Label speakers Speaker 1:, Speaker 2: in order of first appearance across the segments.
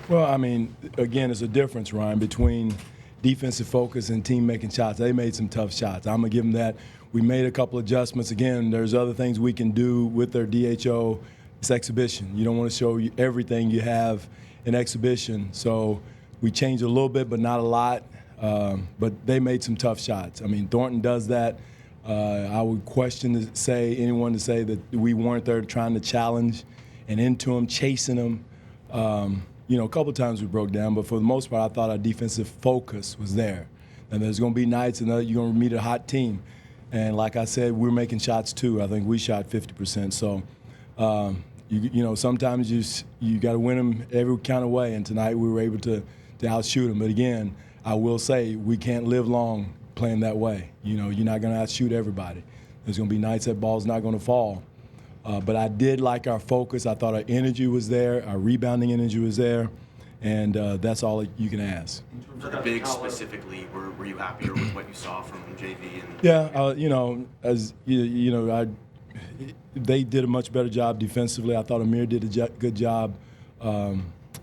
Speaker 1: Well, I mean, again, it's a difference, Ryan, between defensive focus and team making shots. They made some tough shots. I'm going to give them that. We made a couple adjustments. Again, there's other things we can do with their DHO. It's exhibition. You don't want to show you everything you have in exhibition. So we changed a little bit, but not a lot. But they made some tough shots. I mean, Thornton does that. I would question anyone to say that we weren't there trying to challenge and into them, chasing them. A couple of times we broke down, but for the most part, I thought our defensive focus was there. And there's going to be nights and you're going to meet a hot team. And like I said, we're making shots too. I think we shot 50%. So, sometimes you got to win them every kind of way. And tonight we were able to outshoot them. But again, I will say we can't live long playing that way. You're not going to outshoot everybody. There's going to be nights that ball's not going to fall. But I did like our focus. I thought our energy was there, our rebounding energy was there, and that's all you can ask.
Speaker 2: For the bigs specifically, were you happier with what you saw from JV?
Speaker 1: They did a much better job defensively. I thought Amir did a good job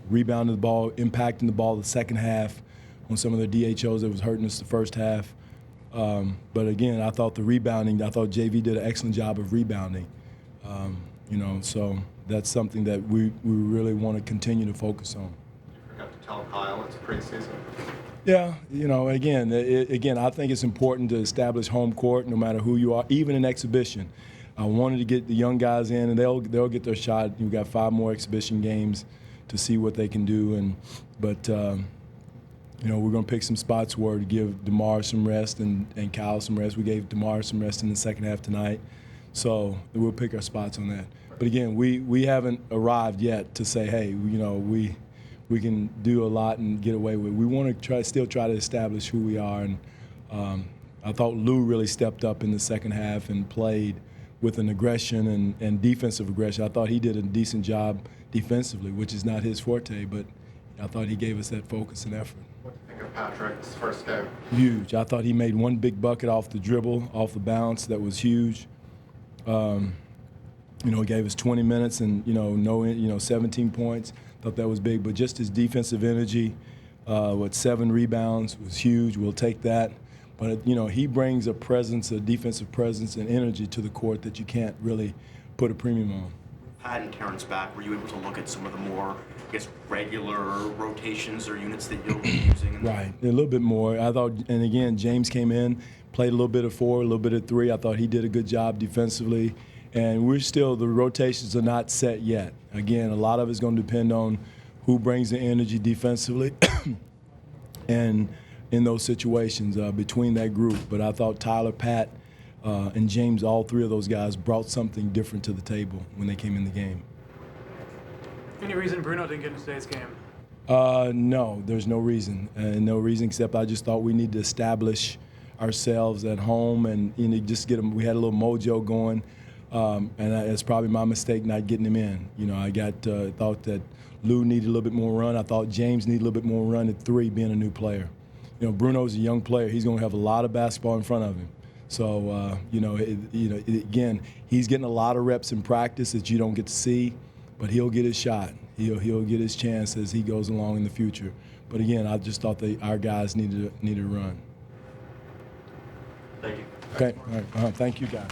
Speaker 1: rebounding the ball, impacting the ball the second half on some of their DHOs that was hurting us the first half. But again, I thought JV did an excellent job of rebounding. So that's something that we really want to continue to focus on.
Speaker 3: You forgot to tell Kyle it's preseason.
Speaker 1: Yeah, again, I think it's important to establish home court no matter who you are, even in exhibition. I wanted to get the young guys in, and they'll get their shot. We've got 5 more exhibition games to see what they can do, but we're going to pick some spots where to give DeMar some rest and Kyle some rest. We gave DeMar some rest in the second half tonight. So we'll pick our spots on that. But again, we haven't arrived yet to say, hey, we can do a lot and get away with it. We want to still try to establish who we are. And I thought Lou really stepped up in the second half and played with an aggression and defensive aggression. I thought he did a decent job defensively, which is not his forte, but I thought he gave us that focus and effort.
Speaker 3: What do you think of Patrick's first game?
Speaker 1: Huge. I thought he made one big bucket off the dribble, off the bounce. That was huge. He gave us 20 minutes and 17 points. Thought that was big, but just his defensive energy, 7 rebounds was huge. We'll take that. But he brings a defensive presence and energy to the court that you can't really put a premium on.
Speaker 2: Pat and Terrence back, were you able to look at some of the more, regular rotations or units that you'll be using?
Speaker 1: Right, a little bit more. I thought, and again, James came in, played a little bit of 4, a little bit of 3. I thought he did a good job defensively. And the rotations are not set yet. Again, a lot of it's going to depend on who brings the energy defensively and in those situations between that group. But I thought Tyler, Pat, and James, all 3 of those guys brought something different to the table when they came in the game.
Speaker 4: Any reason Bruno didn't get in today's game?
Speaker 1: No, there's no reason. No reason except I just thought we need to establish ourselves at home and just get them. We had a little mojo going. And it's probably my mistake not getting him in. I thought that Lou needed a little bit more run. I thought James needed a little bit more run at 3, being a new player. Bruno's a young player. He's going to have a lot of basketball in front of him. So, again, he's getting a lot of reps in practice that you don't get to see, but he'll get his shot. He'll get his chance as he goes along in the future. But again, I just thought our guys needed to run.
Speaker 3: Thank you.
Speaker 1: Okay. All right. Thank you, guys.